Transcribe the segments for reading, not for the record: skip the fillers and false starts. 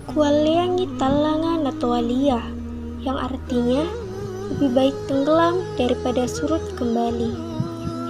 Kualiangi talanga natualia, yang artinya lebih baik tenggelam daripada surut kembali,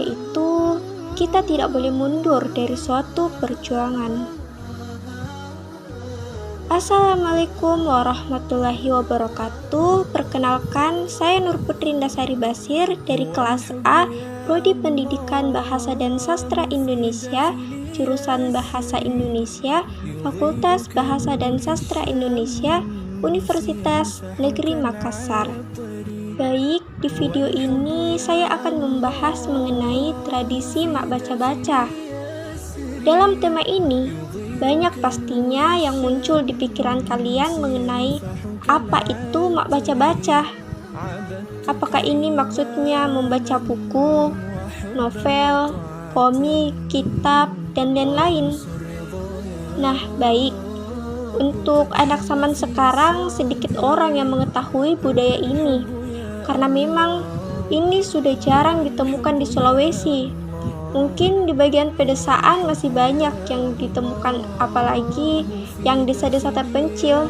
yaitu kita tidak boleh mundur dari suatu perjuangan. Assalamualaikum warahmatullahi wabarakatuh. Perkenalkan, saya Nur Putri Indasari Basir dari kelas A, Prodi Pendidikan Bahasa dan Sastra Indonesia, jurusan Bahasa Indonesia, Fakultas Bahasa dan Sastra Indonesia, Universitas Negeri Makassar. Baik, di video ini saya akan membahas mengenai tradisi mak baca-baca. Dalam tema ini, banyak pastinya yang muncul di pikiran kalian mengenai apa itu mak baca-baca. Apakah ini maksudnya membaca buku, novel, komik, kitab, dan lain-lain? Nah, baik. Untuk anak zaman sekarang, sedikit orang yang mengetahui budaya ini, karena memang ini sudah jarang ditemukan di Sulawesi. Mungkin di bagian pedesaan masih banyak yang ditemukan, apalagi yang desa-desa terpencil.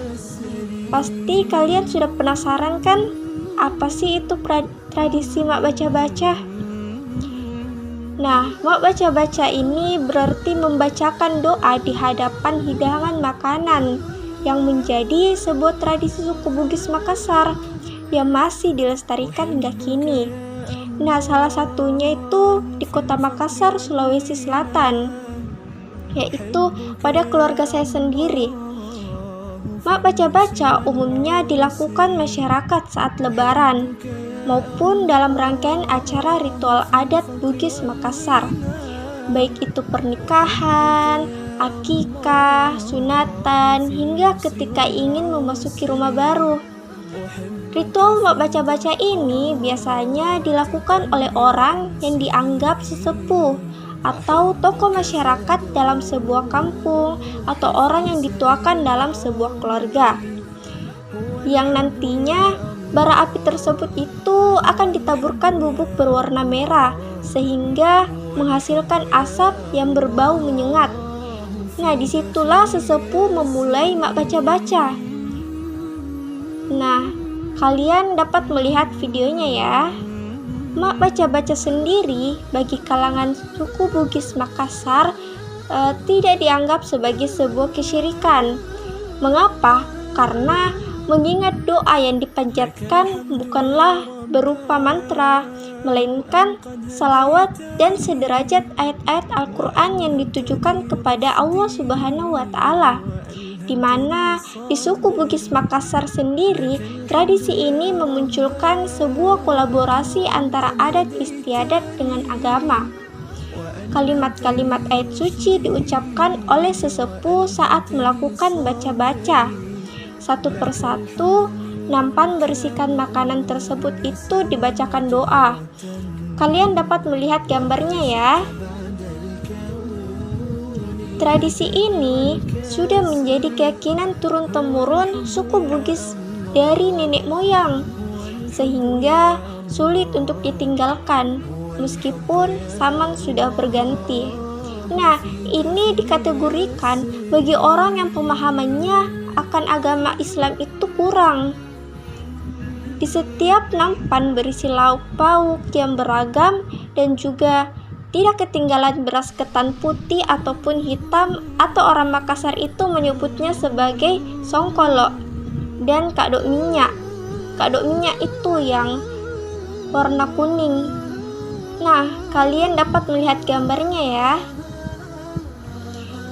Pasti kalian sudah penasaran kan, apa sih itu tradisi mak baca-baca? Nah, mak baca-baca ini berarti membacakan doa di hadapan hidangan makanan yang menjadi sebuah tradisi suku Bugis Makassar yang masih dilestarikan hingga kini. Nah, salah satunya itu di kota Makassar, Sulawesi Selatan, yaitu pada keluarga saya sendiri. Mak baca-baca umumnya dilakukan masyarakat saat lebaran maupun dalam rangkaian acara ritual adat Bugis Makassar, baik itu pernikahan, akikah, sunatan, hingga ketika ingin memasuki rumah baru. Ritual mak baca-baca ini biasanya dilakukan oleh orang yang dianggap sesepuh atau tokoh masyarakat dalam sebuah kampung atau orang yang dituakan dalam sebuah keluarga, yang nantinya bara api tersebut itu akan ditaburkan bubuk berwarna merah sehingga menghasilkan asap yang berbau menyengat. Nah, disitulah sesepuh memulai mak baca-baca. Nah, kalian dapat melihat videonya ya. Mak baca-baca sendiri bagi kalangan suku Bugis Makassar tidak dianggap sebagai sebuah kesyirikan. Mengapa? Karena mengingat doa yang dipanjatkan bukanlah berupa mantra, melainkan salawat dan sederajat ayat-ayat Al-Quran yang ditujukan kepada Allah Subhanahu wa Ta'ala. Di mana di suku Bugis Makassar sendiri, tradisi ini memunculkan sebuah kolaborasi antara adat istiadat dengan agama. Kalimat-kalimat ayat suci diucapkan oleh sesepuh saat melakukan baca-baca. Satu persatu, nampan berisikan makanan tersebut itu dibacakan doa. Kalian dapat melihat gambarnya ya. Tradisi ini sudah menjadi keyakinan turun-temurun suku Bugis dari nenek moyang, sehingga sulit untuk ditinggalkan meskipun zaman sudah berganti. Nah, ini dikategorikan bagi orang yang pemahamannya akan agama Islam itu kurang. Di setiap nampan berisi lauk pauk yang beragam dan juga tidak ketinggalan beras ketan putih ataupun hitam, atau orang Makassar itu menyebutnya sebagai songkolo, dan kadok minyak. Kadok minyak itu yang warna kuning. Nah, kalian dapat melihat gambarnya ya.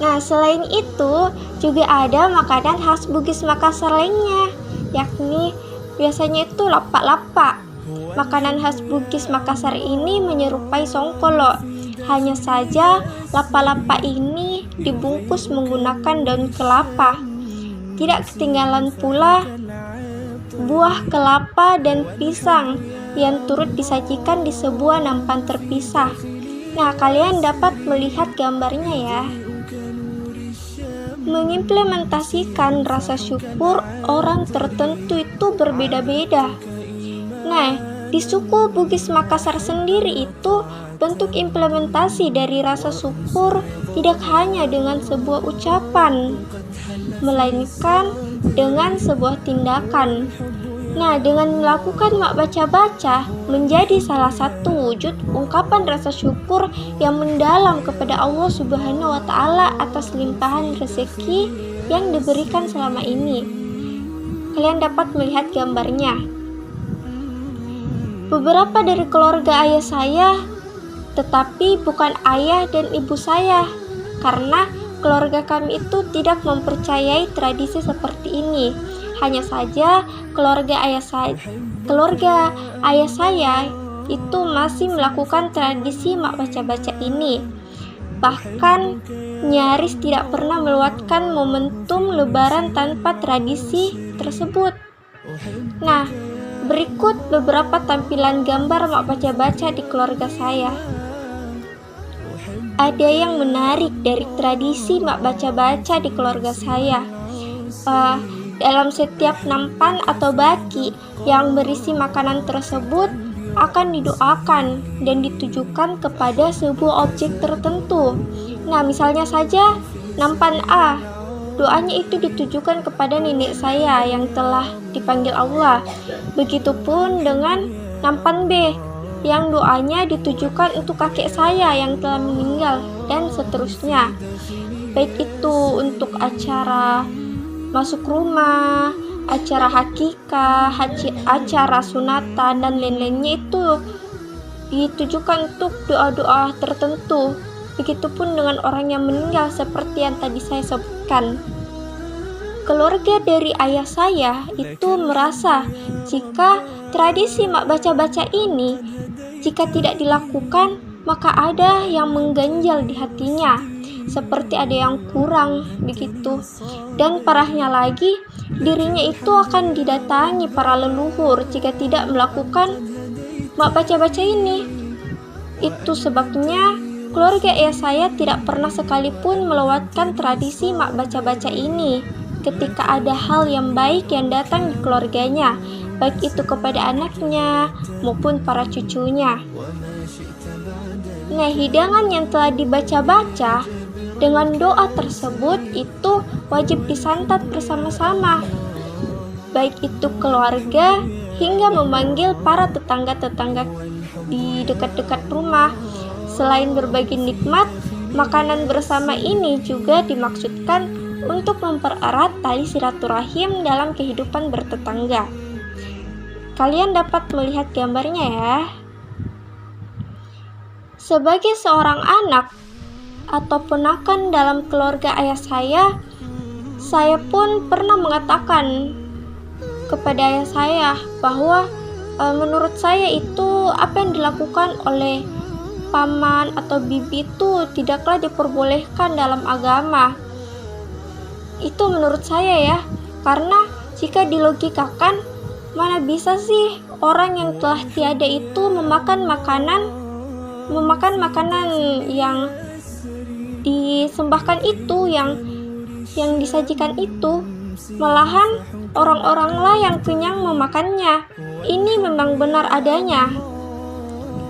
Nah, selain itu juga ada makanan khas Bugis Makassar lainnya, yakni biasanya itu lapak-lapak. Makanan khas Bugis Makassar ini menyerupai songkolo, hanya saja lapak-lapak ini dibungkus menggunakan daun kelapa. Tidak ketinggalan pula buah kelapa dan pisang yang turut disajikan di sebuah nampan terpisah. Nah, kalian dapat melihat gambarnya ya. Mengimplementasikan rasa syukur orang tertentu itu berbeda-beda. Nah, di suku Bugis Makassar sendiri itu bentuk implementasi dari rasa syukur tidak hanya dengan sebuah ucapan, melainkan dengan sebuah tindakan. Nah, dengan melakukan mak baca-baca menjadi salah satu wujud ungkapan rasa syukur yang mendalam kepada Allah Subhanahu wa Ta'ala atas limpahan rezeki yang diberikan selama ini. Kalian dapat melihat gambarnya. Beberapa dari keluarga ayah saya, tetapi bukan ayah dan ibu saya, karena keluarga kami itu tidak mempercayai tradisi seperti ini. Hanya saja keluarga ayah saya itu masih melakukan tradisi mak baca-baca ini. Bahkan nyaris tidak pernah melewatkan momentum lebaran tanpa tradisi tersebut. Nah, berikut beberapa tampilan gambar mak baca-baca di keluarga saya. Ada yang menarik dari tradisi mak baca-baca di keluarga saya. Dalam setiap nampan atau baki yang berisi makanan tersebut akan didoakan dan ditujukan kepada sebuah objek tertentu. Nah, misalnya saja nampan A, doanya itu ditujukan kepada nenek saya yang telah dipanggil Allah. Begitupun dengan nampan B, yang doanya ditujukan untuk kakek saya yang telah meninggal, dan seterusnya. Baik itu untuk acara masuk rumah, acara hakikah, acara sunatan, dan lain-lainnya itu ditujukan untuk doa-doa tertentu. Begitupun dengan orang yang meninggal seperti yang tadi saya sebutkan. Keluarga dari ayah saya itu merasa jika tradisi mak baca-baca ini jika tidak dilakukan maka ada yang mengganjal di hatinya, seperti ada yang kurang begitu. Dan parahnya lagi, dirinya itu akan didatangi para leluhur jika tidak melakukan mak baca-baca ini. Itu sebabnya keluarga ayah saya tidak pernah sekalipun melewatkan tradisi mak baca-baca ini ketika ada hal yang baik yang datang di keluarganya, baik itu kepada anaknya maupun para cucunya. Nah, hidangan yang telah dibaca-baca dengan doa tersebut itu wajib disantap bersama-sama, baik itu keluarga hingga memanggil para tetangga-tetangga di dekat-dekat rumah. Selain berbagi nikmat, makanan bersama ini juga dimaksudkan untuk mempererat tali silaturahim dalam kehidupan bertetangga. Kalian dapat melihat gambarnya ya. Sebagai seorang anak atau ponakan dalam keluarga ayah saya pun pernah mengatakan kepada ayah saya bahwa menurut saya itu apa yang dilakukan oleh paman atau bibi itu tidaklah diperbolehkan dalam agama. Itu menurut saya ya, karena jika dilogikakan, mana bisa sih orang yang telah tiada itu memakan makanan yang disembahkan itu, yang disajikan itu, malahan orang-oranglah yang kenyang memakannya. Ini memang benar adanya.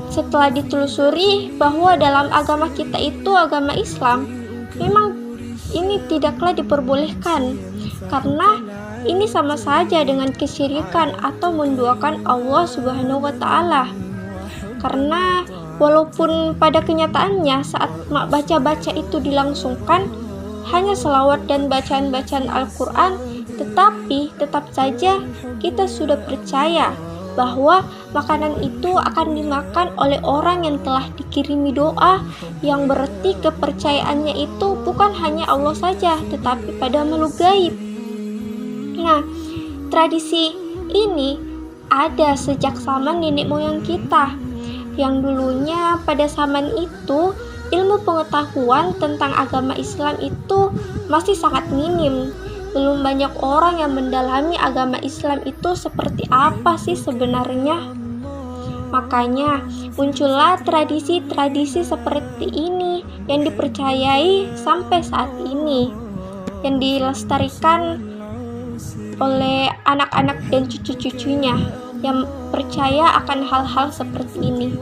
Setelah ditelusuri bahwa dalam agama kita itu agama Islam, memang ini tidaklah diperbolehkan, karena ini sama saja dengan kesyirikan atau menduakan Allah Subhanahu wa Ta'ala. Karena walaupun pada kenyataannya saat baca-baca itu dilangsungkan hanya selawat dan bacaan-bacaan Al-Quran, tetapi tetap saja kita sudah percaya bahwa makanan itu akan dimakan oleh orang yang telah dikirimi doa, yang berarti kepercayaannya itu bukan hanya Allah saja, tetapi pada makhluk gaib. Nah, tradisi ini ada sejak zaman nenek moyang kita, yang dulunya pada zaman itu ilmu pengetahuan tentang agama Islam itu masih sangat minim. Belum banyak orang yang mendalami agama Islam itu seperti apa sih sebenarnya. Makanya muncullah tradisi-tradisi seperti ini yang dipercayai sampai saat ini, yang dilestarikan oleh anak-anak dan cucu-cucunya yang percaya akan hal-hal seperti ini.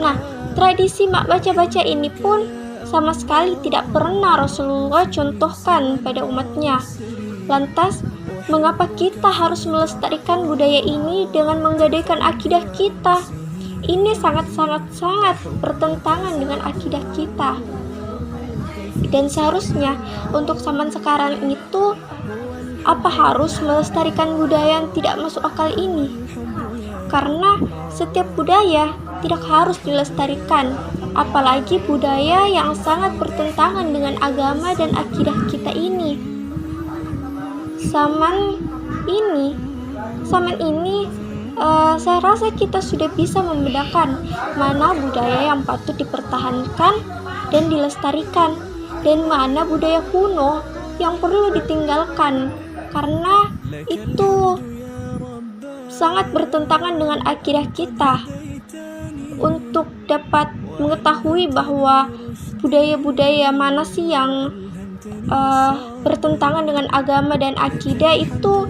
Nah, tradisi mak baca-baca ini pun sama sekali tidak pernah Rasulullah contohkan pada umatnya. Lantas, mengapa kita harus melestarikan budaya ini dengan menggadaikan akidah kita? Ini sangat bertentangan dengan akidah kita. Dan seharusnya untuk zaman sekarang itu, apa harus melestarikan budaya yang tidak masuk akal ini? Karena setiap budaya tidak harus dilestarikan, apalagi budaya yang sangat bertentangan dengan agama dan akidah kita ini. Zaman ini saya rasa kita sudah bisa membedakan mana budaya yang patut dipertahankan dan dilestarikan, dan mana budaya kuno yang perlu ditinggalkan, karena itu sangat bertentangan dengan akidah kita. Untuk dapat mengetahui bahwa budaya-budaya mana sih yang bertentangan dengan agama dan akidah itu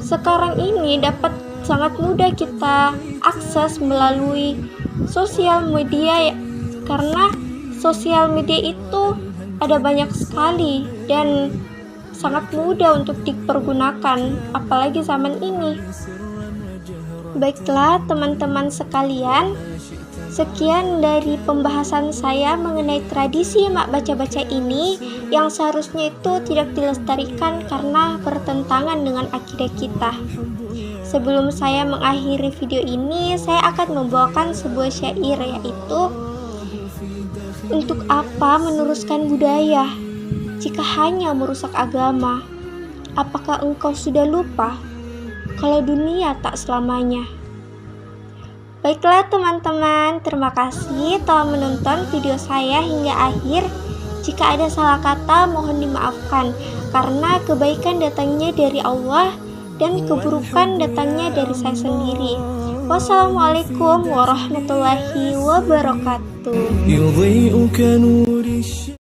sekarang ini dapat sangat mudah kita akses melalui sosial media, karena sosial media itu ada banyak sekali dan sangat mudah untuk dipergunakan, apalagi zaman ini. Baiklah teman-teman sekalian, sekian dari pembahasan saya mengenai tradisi mak baca-baca ini yang seharusnya itu tidak dilestarikan karena bertentangan dengan akidah kita. Sebelum saya mengakhiri video ini, saya akan membawakan sebuah syair, yaitu, untuk apa meneruskan budaya jika hanya merusak agama? Apakah engkau sudah lupa kalau dunia tak selamanya? Baiklah teman-teman, terima kasih telah menonton video saya hingga akhir. Jika ada salah kata mohon dimaafkan, karena kebaikan datangnya dari Allah dan keburukan datangnya dari saya sendiri. Wassalamualaikum warahmatullahi wabarakatuh.